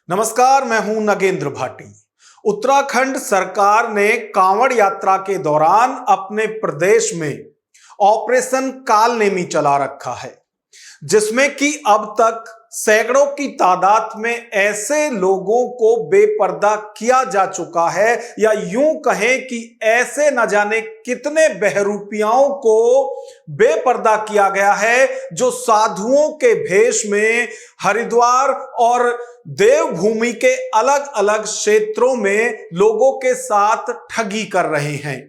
नमस्कार, मैं हूं नगेंद्र भाटी। उत्तराखंड सरकार ने कांवड़ यात्रा के दौरान अपने प्रदेश में ऑपरेशन कालनेमी चला रखा है, जिसमें कि अब तक सैकड़ों की तादाद में ऐसे लोगों को बेपर्दा किया जा चुका है, या यूं कहें कि ऐसे न जाने कितने बहरूपियाओं को बेपर्दा किया गया है जो साधुओं के भेष में हरिद्वार और देवभूमि के अलग अलग क्षेत्रों में लोगों के साथ ठगी कर रहे हैं।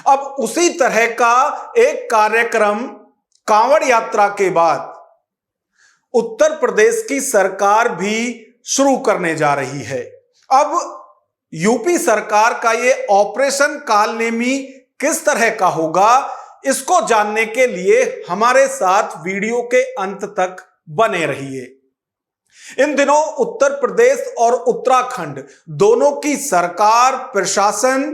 अब उसी तरह का एक कार्यक्रम कांवड़ यात्रा के बाद उत्तर प्रदेश की सरकार भी शुरू करने जा रही है। अब यूपी सरकार का यह ऑपरेशन कालनेमी किस तरह का होगा, इसको जानने के लिए हमारे साथ वीडियो के अंत तक बने रहिए। इन दिनों उत्तर प्रदेश और उत्तराखंड दोनों की सरकार प्रशासन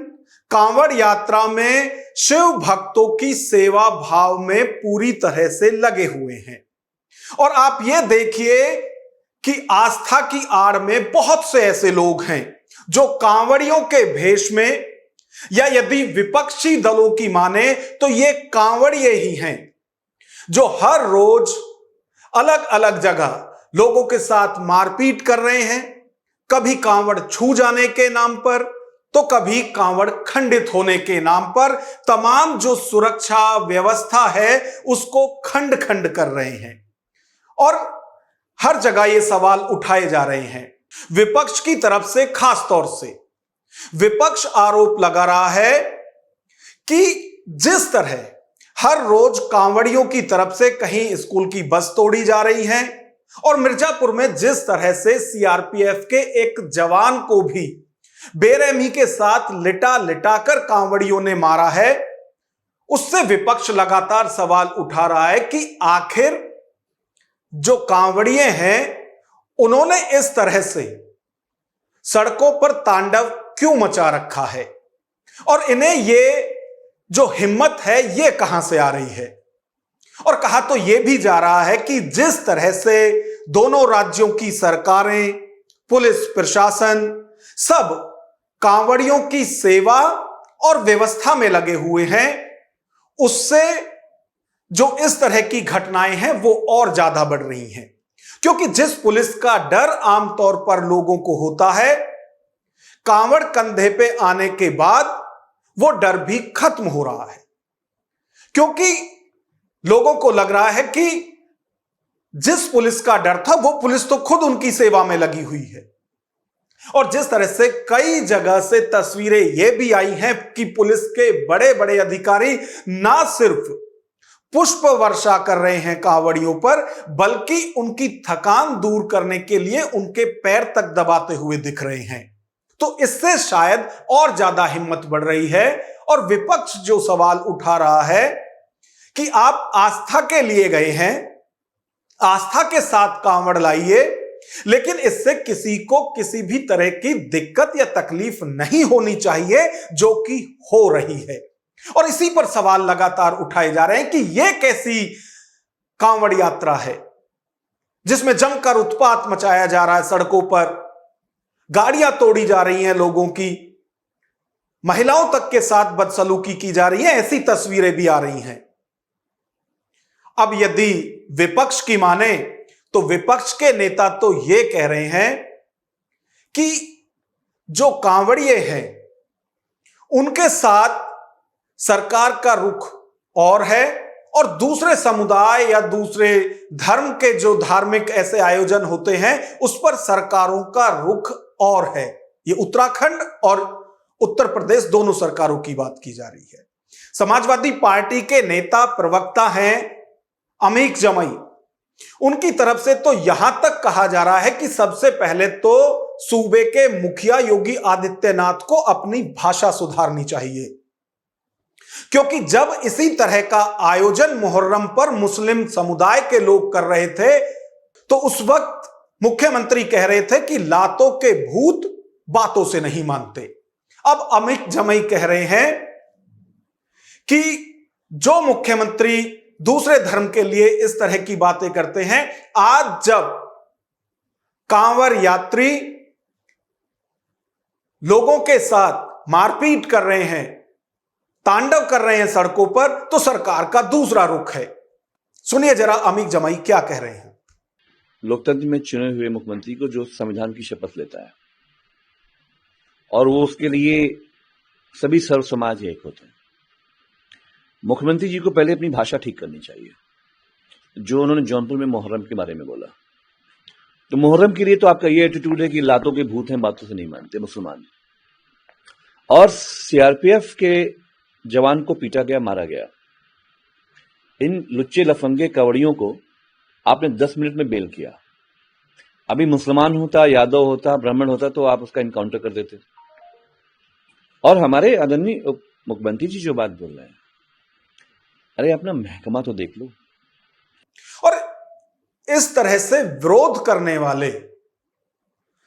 कांवड़ यात्रा में शिव भक्तों की सेवा भाव में पूरी तरह से लगे हुए हैं। और आप ये देखिए कि आस्था की आड़ में बहुत से ऐसे लोग हैं जो कांवड़ियों के भेष में, या यदि विपक्षी दलों की माने तो ये कांवड़िए ही हैं जो हर रोज अलग अलग जगह लोगों के साथ मारपीट कर रहे हैं, कभी कांवड़ छू जाने के नाम पर तो कभी कांवड़ खंडित होने के नाम पर तमाम जो सुरक्षा व्यवस्था है उसको खंड खंड कर रहे हैं। और हर जगह ये सवाल उठाए जा रहे हैं। विपक्ष की तरफ से खास तौर से विपक्ष आरोप लगा रहा है कि जिस तरह हर रोज कांवड़ियों की तरफ से कहीं स्कूल की बस तोड़ी जा रही है, और मिर्जापुर में जिस तरह से सीआरपीएफ के एक जवान को भी बेरहमी के साथ लिटा लिटाकर कांवड़ियों ने मारा है, उससे विपक्ष लगातार सवाल उठा रहा है कि आखिर जो कांवड़िए हैं उन्होंने इस तरह से सड़कों पर तांडव क्यों मचा रखा है, और इन्हें ये जो हिम्मत है ये कहां से आ रही है। और कहा तो यह भी जा रहा है कि जिस तरह से दोनों राज्यों की सरकारें, पुलिस प्रशासन सब कांवड़ियों की सेवा और व्यवस्था में लगे हुए हैं, उससे जो इस तरह की घटनाएं हैं वो और ज्यादा बढ़ रही हैं। क्योंकि जिस पुलिस का डर आमतौर पर लोगों को होता है, कांवड़ कंधे पे आने के बाद वो डर भी खत्म हो रहा है। क्योंकि लोगों को लग रहा है कि जिस पुलिस का डर था वो पुलिस तो खुद उनकी सेवा में लगी हुई है। और जिस तरह से कई जगह से तस्वीरें ये भी आई हैं कि पुलिस के बड़े बड़े अधिकारी ना सिर्फ पुष्प वर्षा कर रहे हैं कांवड़ियों पर, बल्कि उनकी थकान दूर करने के लिए उनके पैर तक दबाते हुए दिख रहे हैं। तो इससे शायद और ज्यादा हिम्मत बढ़ रही है। और विपक्ष जो सवाल उठा रहा है कि आप आस्था के लिए गए हैं, आस्था के साथ कांवड़ लाइए, लेकिन इससे किसी को किसी भी तरह की दिक्कत या तकलीफ नहीं होनी चाहिए, जो कि हो रही है। और इसी पर सवाल लगातार उठाए जा रहे हैं कि यह कैसी कांवड़ यात्रा है जिसमें जमकर उत्पात मचाया जा रहा है, सड़कों पर गाड़ियां तोड़ी जा रही हैं लोगों की, महिलाओं तक के साथ बदसलूकी की जा रही है, ऐसी तस्वीरें भी आ रही हैं। अब यदि विपक्ष की माने तो विपक्ष के नेता तो यह कह रहे हैं कि जो कांवड़िए हैं उनके साथ सरकार का रुख और है, और दूसरे समुदाय या दूसरे धर्म के जो धार्मिक ऐसे आयोजन होते हैं उस पर सरकारों का रुख और है। ये उत्तराखंड और उत्तर प्रदेश दोनों सरकारों की बात की जा रही है। समाजवादी पार्टी के नेता प्रवक्ता हैं अमीक जमई, उनकी तरफ से तो यहां तक कहा जा रहा है कि सबसे पहले तो सूबे के मुखिया योगी आदित्यनाथ को अपनी भाषा सुधारनी चाहिए। क्योंकि जब इसी तरह का आयोजन मुहर्रम पर मुस्लिम समुदाय के लोग कर रहे थे तो उस वक्त मुख्यमंत्री कह रहे थे कि लातों के भूत बातों से नहीं मानते। अब अमीक जमई कह रहे हैं कि जो मुख्यमंत्री दूसरे धर्म के लिए इस तरह की बातें करते हैं, आज जब कांवर यात्री लोगों के साथ मारपीट कर रहे हैं, तांडव कर रहे हैं सड़कों पर, तो सरकार का दूसरा रुख है। सुनिए जरा अमीक जमाई क्या कह रहे हैं। लोकतंत्र में चुने हुए मुख्यमंत्री को जो संविधान की शपथ लेता है और वो उसके लिए सभी सर्व समाज एक होते हैं। मुख्यमंत्री जी को पहले अपनी भाषा ठीक करनी चाहिए। जो उन्होंने जौनपुर में मुहर्रम के बारे में बोला, तो मुहर्रम के लिए तो आपका ये एटीट्यूड है कि लातों के भूत हैं, बातों से नहीं मानते मुसलमान। और सीआरपीएफ के जवान को पीटा गया, मारा गया। इन लुच्चे लफंगे कवड़ियों को आपने 10 मिनट में बेल किया। अभी मुसलमान होता, यादव होता, ब्राह्मण होता तो आप उसका इनकाउंटर कर देते। और हमारे आदरणीय मुख्यमंत्री जी जो बात बोल रहे हैं, अरे अपना महकमा तो देख लो। और इस तरह से विरोध करने वाले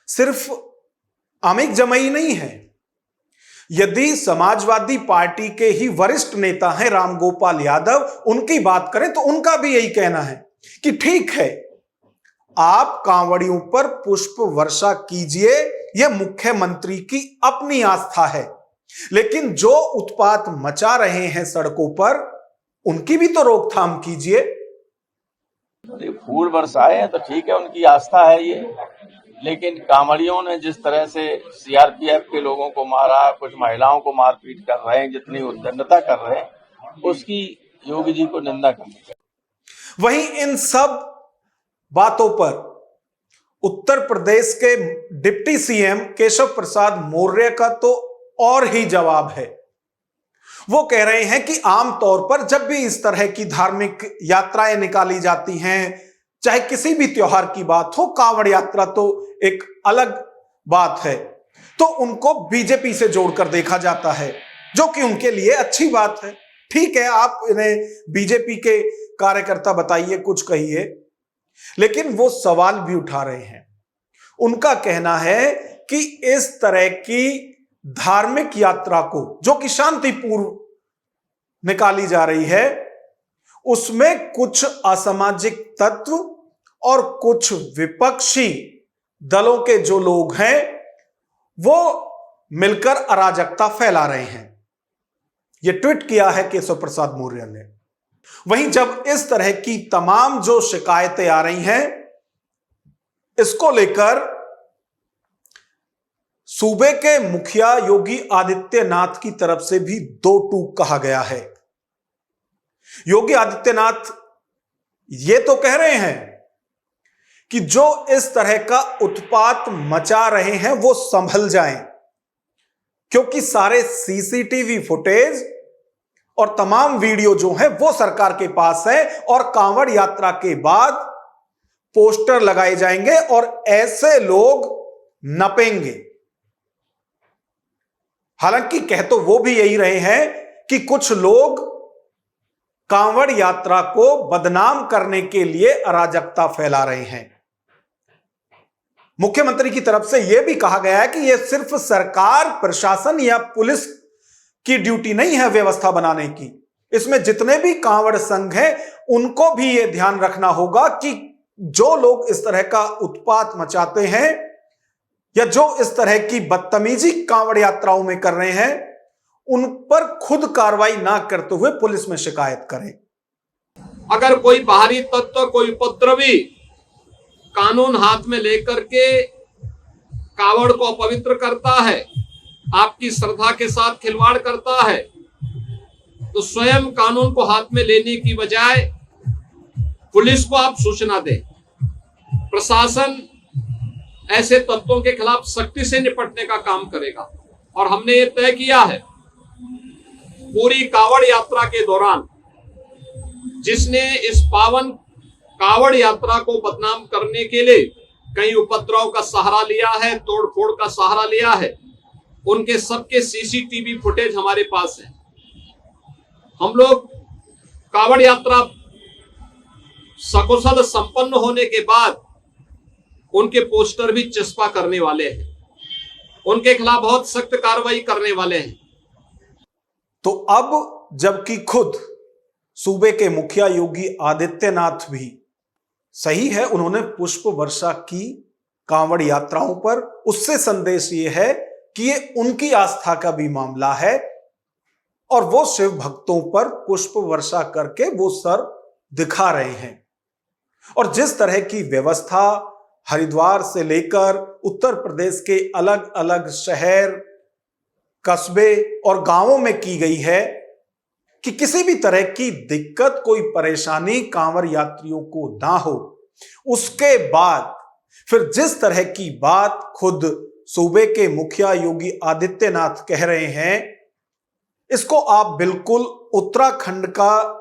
सिर्फ अमीक जमाई नहीं है। यदि समाजवादी पार्टी के ही वरिष्ठ नेता हैं रामगोपाल यादव, उनकी बात करें तो उनका भी यही कहना है कि ठीक है, आप कांवड़ियों पर पुष्प वर्षा कीजिए, यह मुख्यमंत्री की अपनी आस्था है, लेकिन जो उत्पात मचा रहे हैं सड़कों पर, उनकी भी तो रोकथाम कीजिए। फूल बरसाए हैं तो ठीक है, उनकी आस्था है ये, लेकिन कांवड़ियों ने जिस तरह से सीआरपीएफ के लोगों को मारा, कुछ महिलाओं को मारपीट कर रहे हैं, जितनी उद्दंडता कर रहे हैं, उसकी योगी जी को निंदा करनी चाहिए। वहीं इन सब बातों पर उत्तर प्रदेश के डिप्टी सीएम केशव प्रसाद मौर्य का तो और ही जवाब है। वो कह रहे हैं कि आमतौर पर जब भी इस तरह की धार्मिक यात्राएं निकाली जाती हैं, चाहे किसी भी त्योहार की बात हो, कांवड़ यात्रा तो एक अलग बात है, तो उनको बीजेपी से जोड़कर देखा जाता है, जो कि उनके लिए अच्छी बात है। ठीक है, आप इन्हें बीजेपी के कार्यकर्ता बताइए, कुछ कहिए, लेकिन वो सवाल भी उठा रहे हैं। उनका कहना है कि इस तरह की धार्मिक यात्रा को, जो कि शांतिपूर्व निकाली जा रही है, उसमें कुछ असामाजिक तत्व और कुछ विपक्षी दलों के जो लोग हैं वो मिलकर अराजकता फैला रहे हैं। यह ट्वीट किया है केशव प्रसाद मौर्य ने। वहीं जब इस तरह की तमाम जो शिकायतें आ रही हैं, इसको लेकर सूबे के मुखिया योगी आदित्यनाथ की तरफ से भी दो टूक कहा गया है। योगी आदित्यनाथ ये तो कह रहे हैं कि जो इस तरह का उत्पात मचा रहे हैं वो संभल जाएं, क्योंकि सारे सीसीटीवी फुटेज और तमाम वीडियो जो है वो सरकार के पास है, और कांवड़ यात्रा के बाद पोस्टर लगाए जाएंगे और ऐसे लोग नपेंगे। हालांकि कह तो वो भी यही रहे हैं कि कुछ लोग कांवड़ यात्रा को बदनाम करने के लिए अराजकता फैला रहे हैं। मुख्यमंत्री की तरफ से यह भी कहा गया है कि यह सिर्फ सरकार, प्रशासन या पुलिस की ड्यूटी नहीं है व्यवस्था बनाने की। इसमें जितने भी कांवड़ संघ हैं उनको भी यह ध्यान रखना होगा कि जो लोग इस तरह का उत्पात मचाते हैं या जो इस तरह की बदतमीजी कांवड़ यात्राओं में कर रहे हैं, उन पर खुद कार्रवाई ना करते हुए पुलिस में शिकायत करें। अगर कोई बाहरी तत्व, कोई उपद्रवी कानून हाथ में लेकर के कावड़ को अपवित्र करता है, आपकी श्रद्धा के साथ खिलवाड़ करता है, तो स्वयं कानून को हाथ में लेने की बजाय पुलिस को आप सूचना दें। प्रशासन ऐसे तत्वों के खिलाफ सख्ती से निपटने का काम करेगा। और हमने ये तय किया है, पूरी कावड़ यात्रा के दौरान जिसने इस पावन कावड़ यात्रा को बदनाम करने के लिए कई उपद्रव का सहारा लिया है, तोड़फोड़ का सहारा लिया है, उनके सबके सीसीटीवी फुटेज हमारे पास है। हम लोग कावड़ यात्रा सकुशल संपन्न होने के बाद उनके पोस्टर भी चस्पा करने वाले हैं, उनके खिलाफ बहुत सख्त कार्रवाई करने वाले हैं। तो अब जबकि खुद सूबे के मुखिया योगी आदित्यनाथ भी, सही है उन्होंने पुष्प वर्षा की, कांवड़ यात्राओं पर, उससे संदेश ये है कि ये उनकी आस्था का भी मामला है और वो शिव भक्तों पर पुष्प वर्षा करके वो सर दिखा रहे हैं। और जिस तरह की व्यवस्था हरिद्वार से लेकर उत्तर प्रदेश के अलग अलग शहर, कस्बे और गांवों में की गई है कि किसी भी तरह की दिक्कत, कोई परेशानी कांवड़ यात्रियों को ना हो, उसके बाद फिर जिस तरह की बात खुद सूबे के मुखिया योगी आदित्यनाथ कह रहे हैं, इसको आप बिल्कुल उत्तराखंड का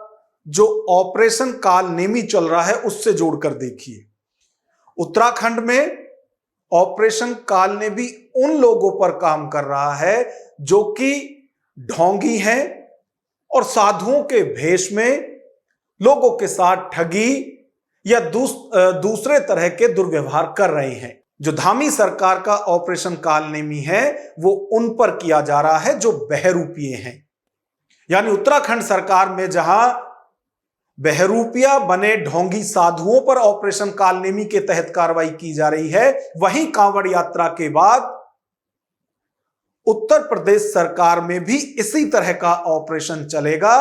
जो ऑपरेशन काल नेमी चल रहा है उससे जोड़कर देखिए। उत्तराखंड में ऑपरेशन काल नेमी उन लोगों पर काम कर रहा है जो कि ढोंगी हैं और साधुओं के भेष में लोगों के साथ ठगी या दूसरे तरह के दुर्व्यवहार कर रहे हैं। जो धामी सरकार का ऑपरेशन काल नेमी है वो उन पर किया जा रहा है जो बहरूपिये हैं। यानी उत्तराखंड सरकार में जहां बहरूपिया बने ढोंगी साधुओं पर ऑपरेशन काल नेमी के तहत कार्रवाई की जा रही है, वहीं कांवड़ यात्रा के बाद उत्तर प्रदेश सरकार में भी इसी तरह का ऑपरेशन चलेगा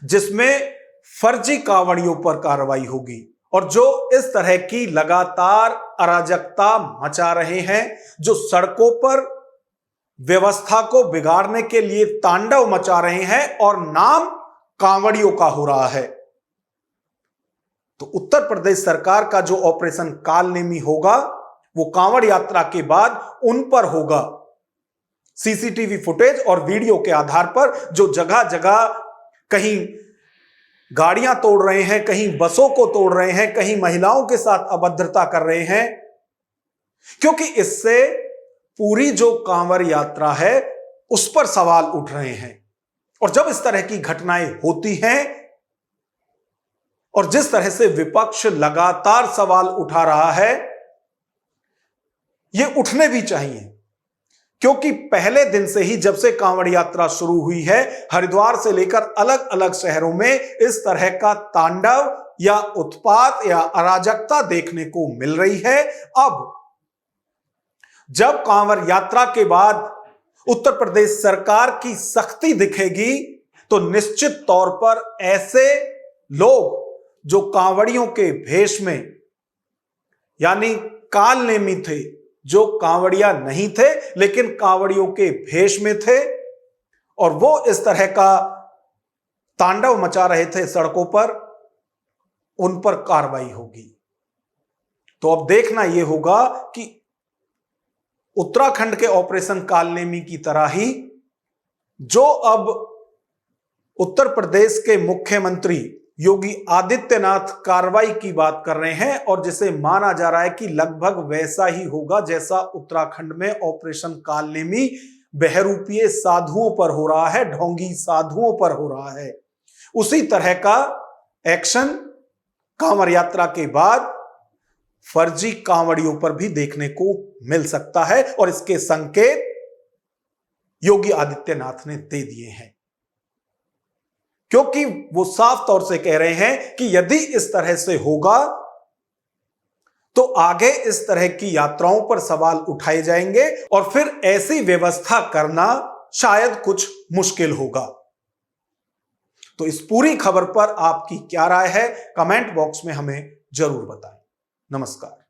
जिसमें फर्जी कांवड़ियों पर कार्रवाई होगी। और जो इस तरह की लगातार अराजकता मचा रहे हैं, जो सड़कों पर व्यवस्था को बिगाड़ने के लिए तांडव मचा रहे हैं और नाम कांवड़ियों का हो रहा है, तो उत्तर प्रदेश सरकार का जो ऑपरेशन काल नेमी होगा वो कांवड़ यात्रा के बाद उन पर होगा। सीसीटीवी फुटेज और वीडियो के आधार पर जो जगह जगह कहीं गाड़ियां तोड़ रहे हैं, कहीं बसों को तोड़ रहे हैं, कहीं महिलाओं के साथ अभद्रता कर रहे हैं, क्योंकि इससे पूरी जो कांवड़ यात्रा है उस पर सवाल उठ रहे हैं। और जब इस तरह की घटनाएं होती हैं और जिस तरह से विपक्ष लगातार सवाल उठा रहा है, ये उठने भी चाहिए, क्योंकि पहले दिन से ही जब से कांवड़ यात्रा शुरू हुई है, हरिद्वार से लेकर अलग अलग शहरों में इस तरह का तांडव या उत्पात या अराजकता देखने को मिल रही है। अब जब कांवड़ यात्रा के बाद उत्तर प्रदेश सरकार की सख्ती दिखेगी तो निश्चित तौर पर ऐसे लोग जो कांवड़ियों के भेष में, यानी काल नेमी थे, जो कांवड़िया नहीं थे लेकिन कांवड़ियों के भेष में थे और वो इस तरह का तांडव मचा रहे थे सड़कों पर, उन पर कार्रवाई होगी। तो अब देखना यह होगा कि उत्तराखंड के ऑपरेशन काल नेमी की तरह ही जो अब उत्तर प्रदेश के मुख्यमंत्री योगी आदित्यनाथ कार्रवाई की बात कर रहे हैं और जिसे माना जा रहा है कि लगभग वैसा ही होगा जैसा उत्तराखंड में ऑपरेशन काल नेमी बहरूपिये साधुओं पर हो रहा है, ढोंगी साधुओं पर हो रहा है, उसी तरह का एक्शन कांवड़ यात्रा के बाद फर्जी कांवड़ियों पर भी देखने को मिल सकता है। और इसके संकेत योगी आदित्यनाथ ने दे दिए हैं, क्योंकि वो साफ तौर से कह रहे हैं कि यदि इस तरह से होगा तो आगे इस तरह की यात्राओं पर सवाल उठाए जाएंगे और फिर ऐसी व्यवस्था करना शायद कुछ मुश्किल होगा। तो इस पूरी खबर पर आपकी क्या राय है, कमेंट बॉक्स में हमें जरूर बताएं। नमस्कार।